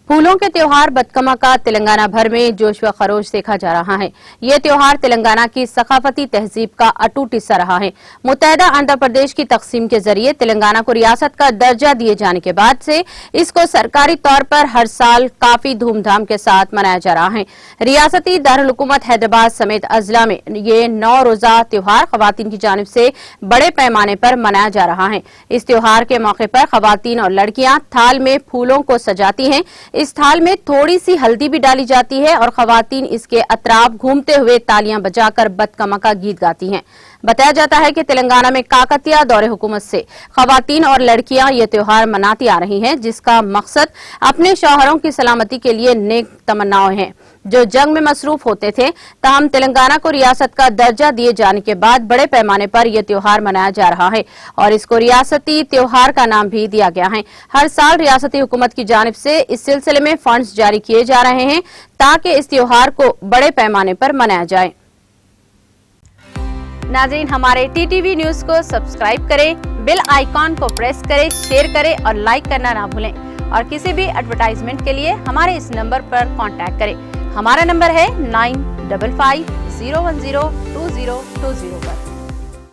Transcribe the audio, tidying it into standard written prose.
फूलों के त्योहार बतकमा का तेलंगाना भर में जोश व खरोश देखा जा रहा है। ये त्योहार तेलंगाना की सकाफती तहजीब का अटूट हिस्सा रहा है। मुत्तहदा आंध्र प्रदेश की तकसीम के जरिए तेलंगाना को रियासत का दर्जा दिए जाने के बाद से इसको सरकारी तौर पर हर साल काफी धूमधाम के साथ मनाया जा रहा है। रियासती दारुल हुकूमत हैदराबाद समेत अजला में ये 9 रोजा त्योहार खवातीन की जानिब से बड़े पैमाने पर मनाया जा रहा है। इस त्योहार के मौके पर खवातीन और लड़कियां थाल में फूलों को सजाती हैं। इस थाल में थोड़ी सी हल्दी भी डाली जाती है और खवातीन इसके अतराफ घूमते हुए तालियां बजाकर बतकमा का गीत गाती हैं। बताया जाता है कि तेलंगाना में काकतिया दौरे हुकूमत से खवातीन और लड़कियां ये त्योहार मनाती आ रही हैं, जिसका मकसद अपने शौहरों की सलामती के लिए नेक तमन्नाएं हैं जो जंग में मसरूफ होते थे। ताहम तेलंगाना को रियासत का दर्जा दिए जाने के बाद बड़े पैमाने पर यह त्योहार मनाया जा रहा है और इसको रियासती त्योहार का नाम भी दिया गया है। हर साल रियासती हुकूमत की जानिब से इस सिलसिले में फंड्स जारी किए जा रहे हैं ताकि इस त्योहार को बड़े पैमाने पर मनाया जाए। नाज़रीन, हमारे टीटीवी न्यूज को सब्सक्राइब करें, बेल आइकॉन को प्रेस करें, शेयर करें और लाइक करना ना भूलें। और किसी भी एडवर्टाइजमेंट के लिए हमारे इस नंबर पर कांटेक्ट करें। हमारा नंबर है 9550102020 पर।